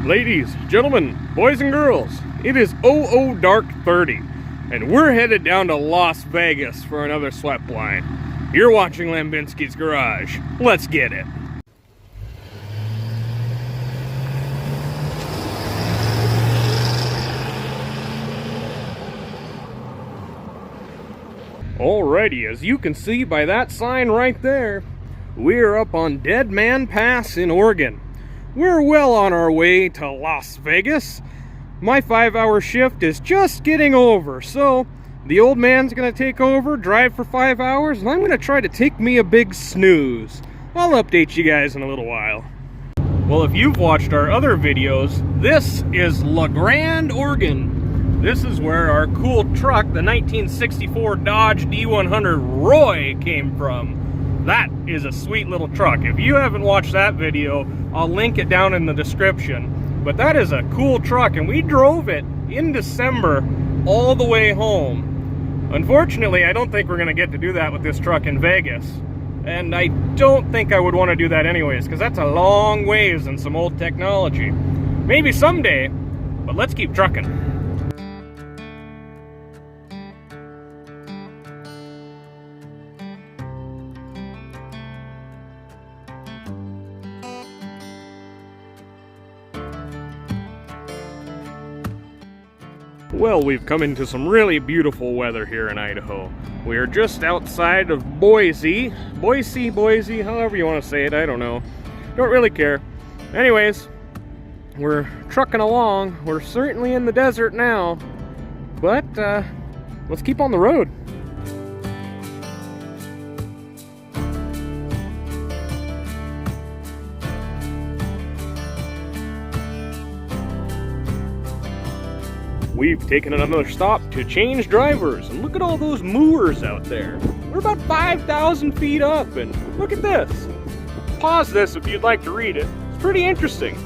Ladies, gentlemen, boys and girls, it is dark 30, and we're headed down to Las Vegas for another Sweptline. You're watching Lambinski's Garage. Let's get it. Alrighty, as you can see by that sign right there, we're up on Dead Man Pass in Oregon. We're well on our way to Las Vegas. My 5-hour shift is just getting over, so the old man's gonna take over, drive for 5 hours, and I'm gonna try to take me a big snooze. I'll update you guys in a little while. Well, if you've watched our other videos, this is La Grande, Oregon. This is where our cool truck, the 1964 Dodge D100 Roy, came from. That is a sweet little truck. If you haven't watched that video, I'll link it down in the description. But that is a cool truck, and we drove it in December all the way home. Unfortunately, I don't think we're gonna get to do that with this truck in Vegas. And I don't think I would want to do that anyways, because that's a long ways and some old technology. Maybe someday, but let's keep trucking. Well, we've come into some really beautiful weather here in Idaho. We are just outside of Boise, however you want to say it, I don't know. Don't really care. Anyways, we're trucking along. We're certainly in the desert now, but let's keep on the road. We've taken another stop to change drivers, and look at all those moors out there. We're about 5,000 feet up, and look at this. Pause this if you'd like to read it. It's pretty interesting.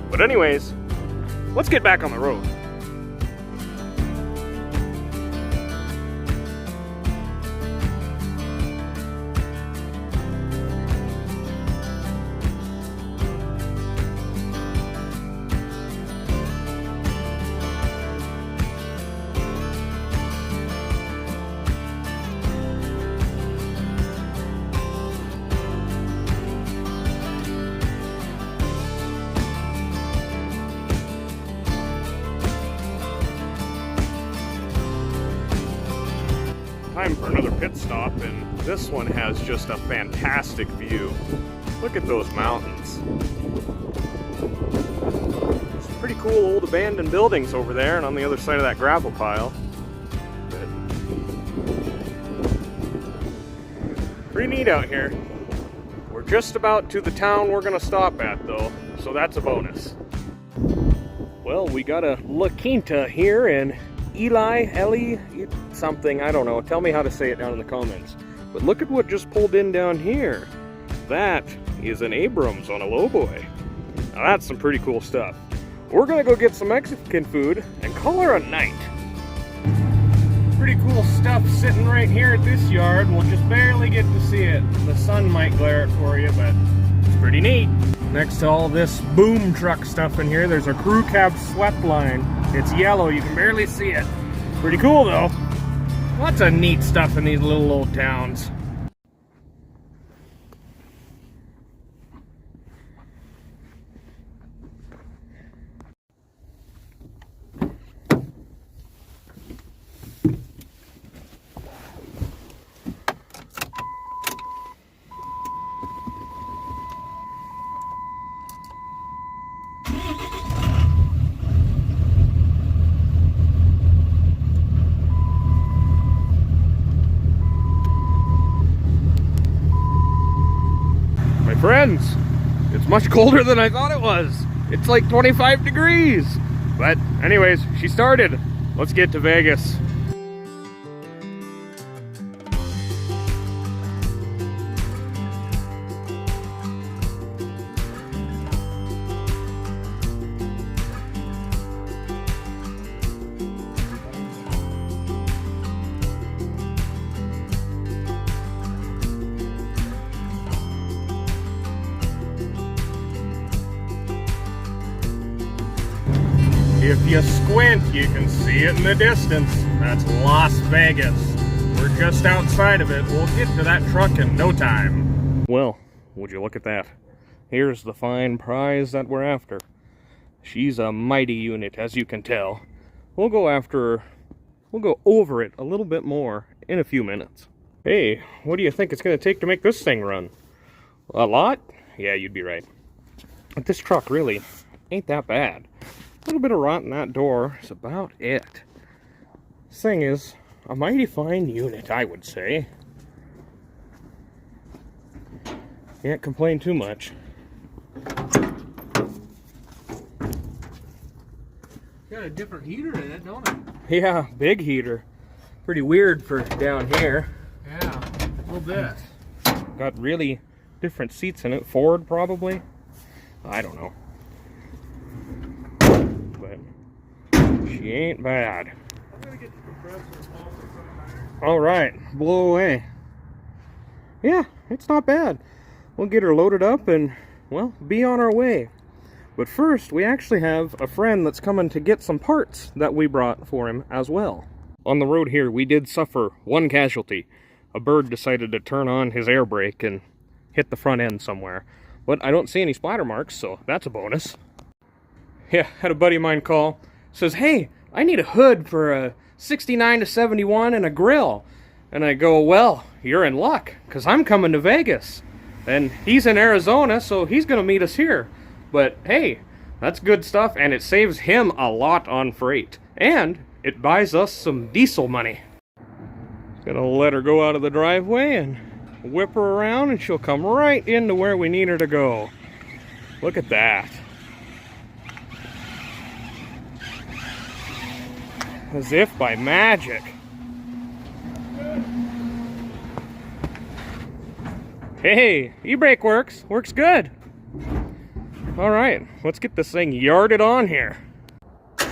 But anyways, let's get back on the road. Time for another pit stop, and this one has just a fantastic view. Look at those mountains. Some pretty cool old abandoned buildings over there and on the other side of that gravel pile. But pretty neat out here. We're just about to the town we're gonna stop at though, so that's a bonus. Well, we got a La Quinta here in Ellie, something, I don't know. Tell me how to say it down in the comments. But look at what just pulled in down here. That is an Abrams on a lowboy. Now that's some pretty cool stuff. We're gonna go get some Mexican food and call her a night. Pretty cool stuff sitting right here at this yard. We'll just barely get to see it. The sun might glare it for you, but it's pretty neat. Next to all this boom truck stuff in here, there's a crew cab Sweptline. It's yellow, you can barely see it. Pretty cool though. Lots of neat stuff in these little old towns. Friends, it's much colder than I thought it was. It's like 25 degrees. But anyways, she started. Let's get to Vegas. If you squint, you can see it in the distance. That's Las Vegas. We're just outside of it. We'll get to that truck in no time. Well, would you look at that? Here's the fine prize that we're after. She's a mighty unit, as you can tell. We'll go over it a little bit more in a few minutes. Hey, what do you think it's going to take to make this thing run? A lot? Yeah, you'd be right. But this truck really ain't that bad. A little bit of rot in that door is about it. This thing is a mighty fine unit, I would say. Can't complain too much. Got a different heater in it, don't it? Yeah, big heater. Pretty weird for down here. Yeah, a little bit. Got really different seats in it. Ford, probably. I don't know. But she ain't bad. I'm gonna get the compressor off. All right, blow away. Yeah, it's not bad. We'll get her loaded up and, well, be on our way. But first, we actually have a friend that's coming to get some parts that we brought for him as well. On the road here, we did suffer one casualty. A bird decided to turn on his air brake and hit the front end somewhere. But I don't see any splatter marks, so that's a bonus. Yeah, had a buddy of mine call. Says, hey, I need a hood for a 69 to 71 and a grill. And I go, well, you're in luck, because I'm coming to Vegas. And he's in Arizona, so he's going to meet us here. But hey, that's good stuff, and it saves him a lot on freight. And it buys us some diesel money. Gonna let her go out of the driveway and whip her around, and she'll come right into where we need her to go. Look at that. As if by magic. Hey, e-brake works good. All right, let's get this thing yarded on here. Did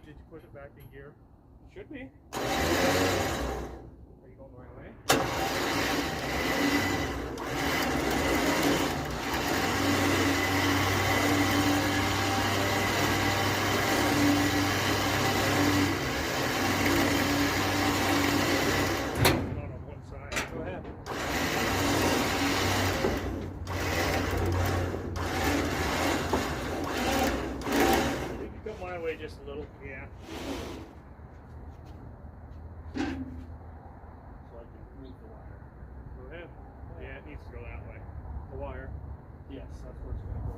you put it back in gear? Should be. Are you going the right way? Not on one side. Go ahead. You can come my way just a little. Yeah. So I can move the wire. Go ahead. Yeah, it needs to go that way. The wire? Yes, that's where it's going to go.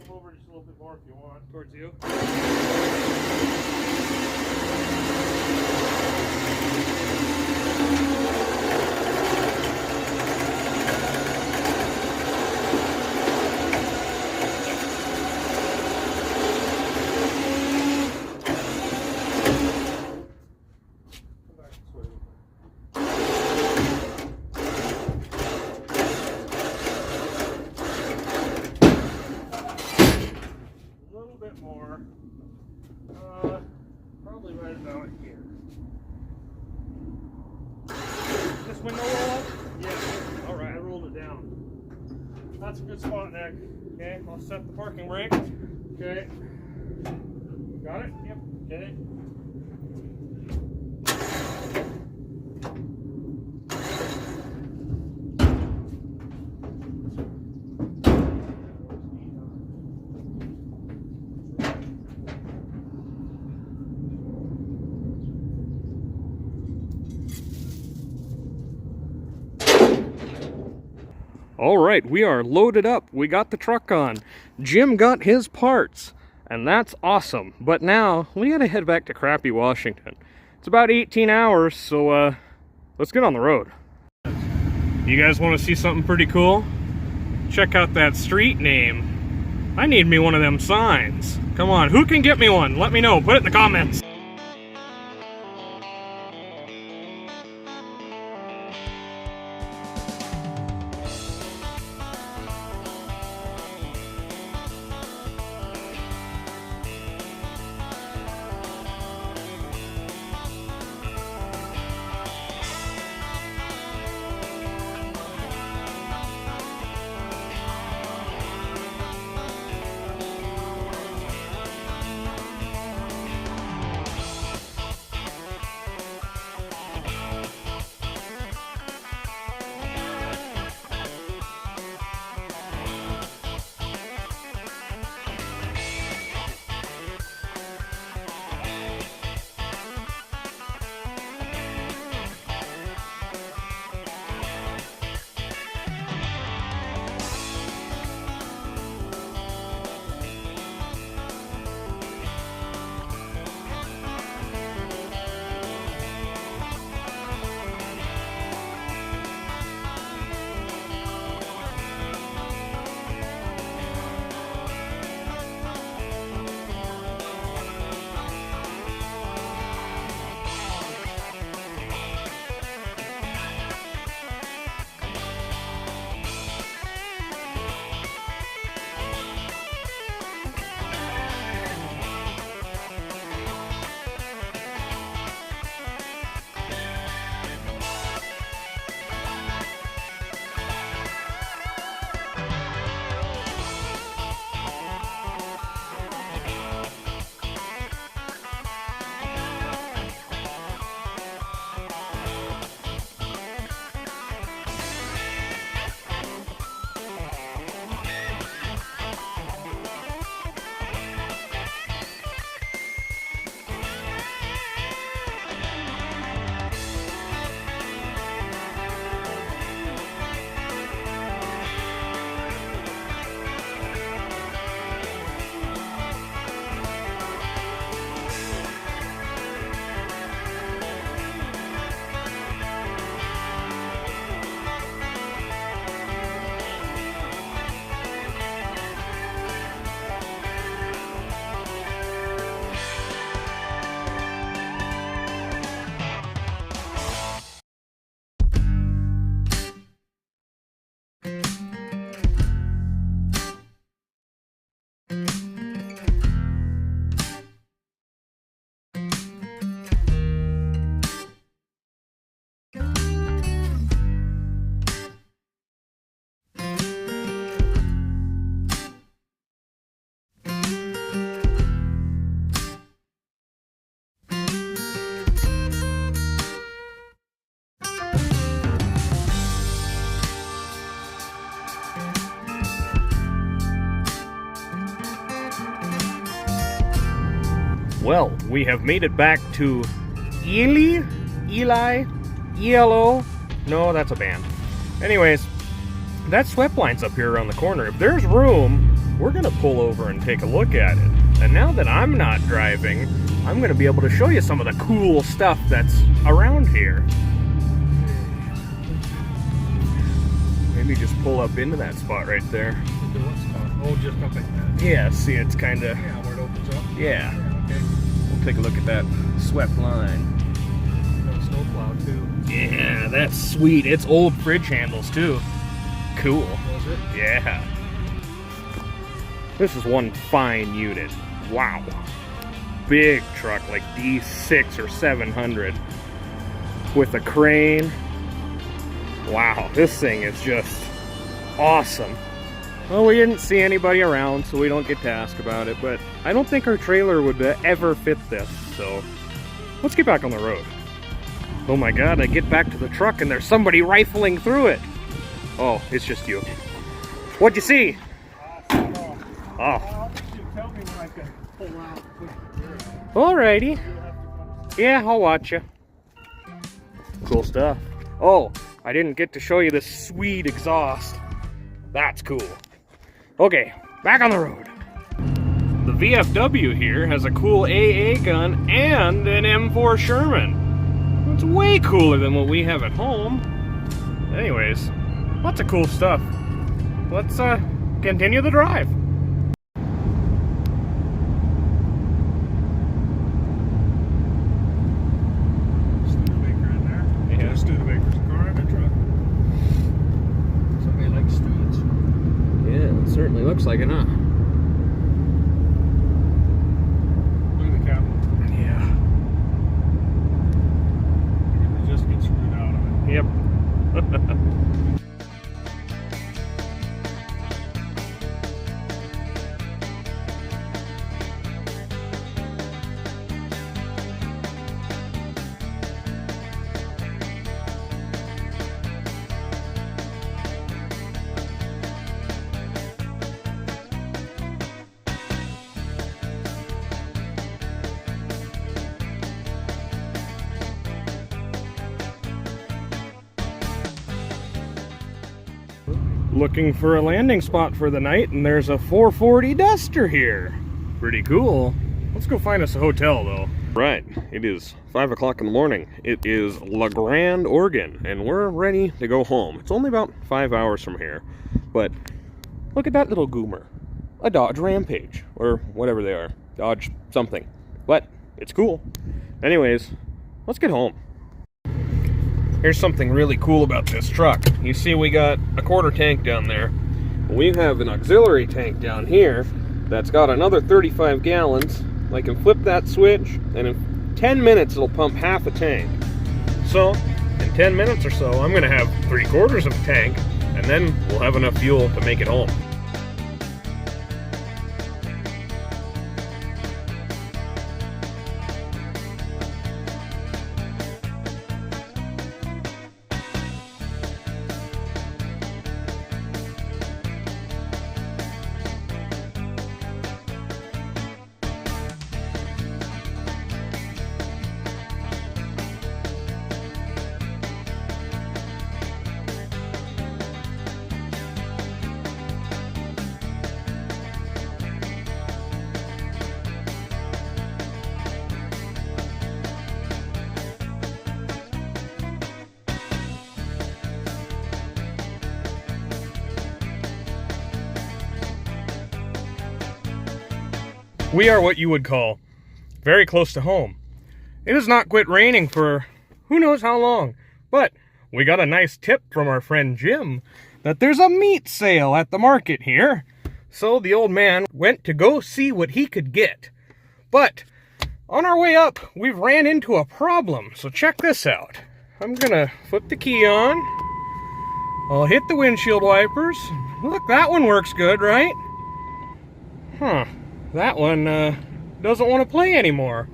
Over just a little bit more if you want. Towards you. Come back this way. A little bit more. Probably right about here. This window roll up? Yeah. Alright, I rolled it down. That's a good spot, Nick. Okay, I'll set the parking brake. Okay. Got it? Yep. Okay. All right, we are loaded up. We got the truck on. Jim got his parts, and that's awesome. But now we gotta head back to crappy Washington. It's about 18 hours, so let's get on the road. You guys want to see something pretty cool? Check out that street name. I need me one of them signs. Come on, who can get me one? Let me know. Put it in the comments. Well, we have made it back to Eli? ELO? No, that's a band. Anyways, that Sweptline's up here around the corner. If there's room, we're gonna pull over and take a look at it. And now that I'm not driving, I'm gonna be able to show you some of the cool stuff that's around here. Maybe just pull up into that spot right there. Into what spot? Oh, just up like that. Yeah, see, it's kinda... Yeah, where it opens up? Yeah. Okay. We'll take a look at that Sweptline. Got a snowplow too. Yeah, that's sweet. It's old fridge handles too. Cool. Was it? Yeah. This is one fine unit. Wow. Big truck, like D6 or 700. With a crane. Wow, this thing is just awesome. Well, we didn't see anybody around, so we don't get to ask about it, but I don't think our trailer would ever fit this, so let's get back on the road. Oh my god, I get back to the truck and there's somebody rifling through it. Oh, it's just you. What'd you see? Oh. Tell me when I can pull out. Alrighty. Yeah, I'll watch you. Cool stuff. Oh, I didn't get to show you this sweet exhaust. That's cool. Okay, back on the road. The VFW here has a cool AA gun and an M4 Sherman. It's way cooler than what we have at home. Anyways, lots of cool stuff. let's continue the drive. Studebaker in there. Yeah. Studebaker's a car and a truck. Somebody likes Studes. Yeah, it certainly looks like it, huh? Look at the cabinet. Yeah. It just gets screwed out of it. Yep. Looking for a landing spot for the night, and there's a 440 Duster here. Pretty cool. Let's go find us a hotel, though. Right, it is 5 o'clock in the morning. It is La Grande, Oregon, and we're ready to go home. It's only about 5 hours from here, but look at that little goomer. A Dodge Rampage, or whatever they are. Dodge something. But it's cool. Anyways, let's get home. Here's something really cool about this truck. You see we got a quarter tank down there. We have an auxiliary tank down here that's got another 35 gallons. I can flip that switch, and in 10 minutes it'll pump half a tank. So, in 10 minutes or so, I'm gonna have 3/4 of a tank, and then we'll have enough fuel to make it home. We are what you would call very close to home. It has not quit raining for who knows how long, but we got a nice tip from our friend Jim that there's a meat sale at the market here. So the old man went to go see what he could get. But on our way up, we've ran into a problem, so check this out. I'm gonna flip the key on. I'll hit the windshield wipers. Look, that one works good, right? Huh. That one doesn't want to play anymore.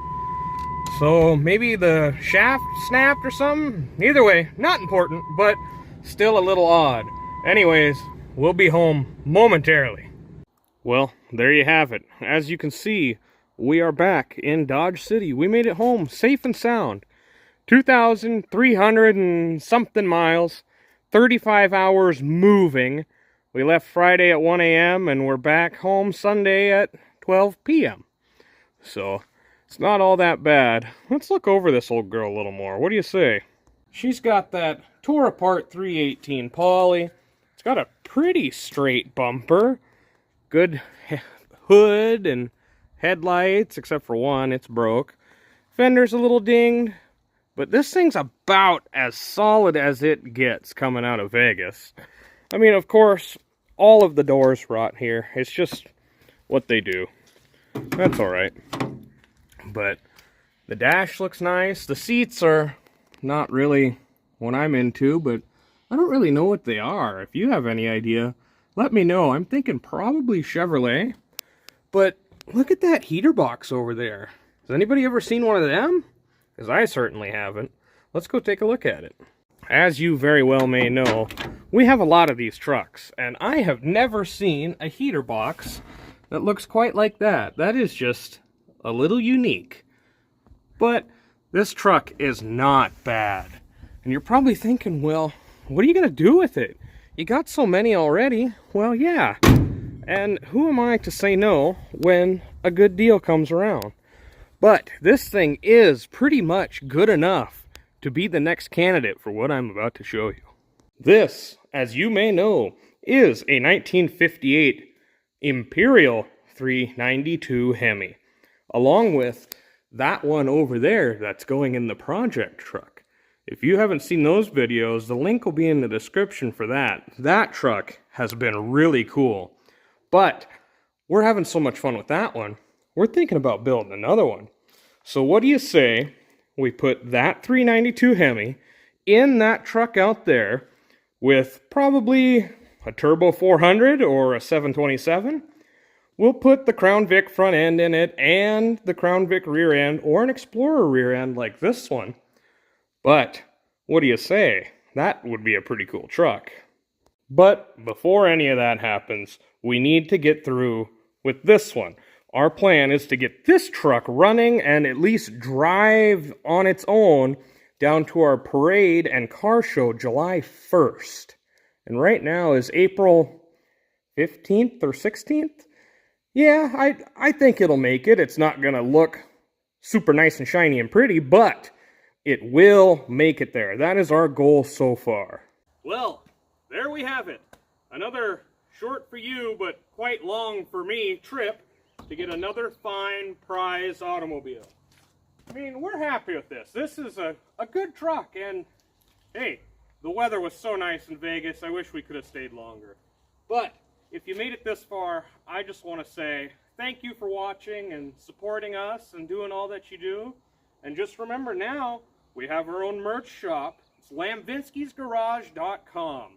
So maybe the shaft snapped or something? Either way, not important, but still a little odd. Anyways, we'll be home momentarily. Well, there you have it. As you can see, we are back in Dodge City. We made it home safe and sound. 2,300 and something miles, 35 hours moving. We left Friday at 1 a.m. and we're back home Sunday at 12 p.m. So, it's not all that bad. Let's look over this old girl a little more. What do you say? She's got that tore apart 318 poly. It's got a pretty straight bumper. Good hood and headlights, except for one, it's broke. Fender's a little dinged. But this thing's about as solid as it gets coming out of Vegas. I mean, of course, all of the doors rot here. It's just what they do. That's alright. But the dash looks nice. The seats are not really what I'm into, but I don't really know what they are. If you have any idea, let me know. I'm thinking probably Chevrolet. But look at that heater box over there. Has anybody ever seen one of them? Because I certainly haven't. Let's go take a look at it. As you very well may know, we have a lot of these trucks, and I have never seen a heater box that looks quite like that. That is just a little unique. But this truck is not bad. And you're probably thinking, well, what are you going to do with it? You got so many already. Well, yeah. And who am I to say no when a good deal comes around? But this thing is pretty much good enough to be the next candidate for what I'm about to show you. This, as you may know, is a 1958 Imperial 392 Hemi, along with that one over there that's going in the project truck. If you haven't seen those videos, the link will be in the description for that. That truck has been really cool. But we're having so much fun with that one, we're thinking about building another one. So what do you say we put that 392 Hemi in that truck out there with probably a Turbo 400 or a 727? We'll put the Crown Vic front end in it and the Crown Vic rear end or an Explorer rear end like this one. But what do you say? That would be a pretty cool truck. But before any of that happens, we need to get through with this one. Our plan is to get this truck running and at least drive on its own down to our parade and car show July 1st. And right now is April 15th or 16th? Yeah, I think it'll make it. It's not going to look super nice and shiny and pretty, but it will make it there. That is our goal so far. Well, there we have it. Another short for you, but quite long for me trip to get another fine prize automobile. I mean, we're happy with this. This is a good truck, and hey, the weather was so nice in Vegas, I wish we could have stayed longer. But if you made it this far, I just want to say thank you for watching and supporting us and doing all that you do. And just remember now, we have our own merch shop. It's lamvinskysgarage.com.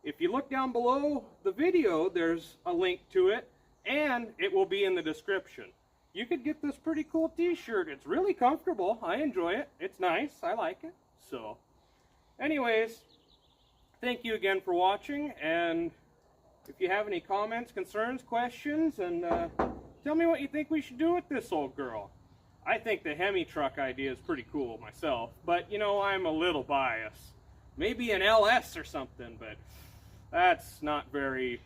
If you look down below the video, there's a link to it, and it will be in the description. You could get this pretty cool t-shirt. It's really comfortable. I enjoy it. It's nice. I like it. So, anyways, thank you again for watching, and if you have any comments, concerns, questions, and tell me what you think we should do with this old girl. I think the Hemi truck idea is pretty cool myself, but you know, I'm a little biased. Maybe an LS or something, but that's not very,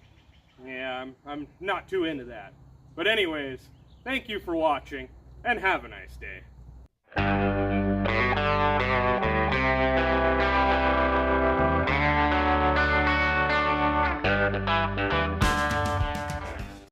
yeah, I'm not too into that. But anyways, thank you for watching, and have a nice day.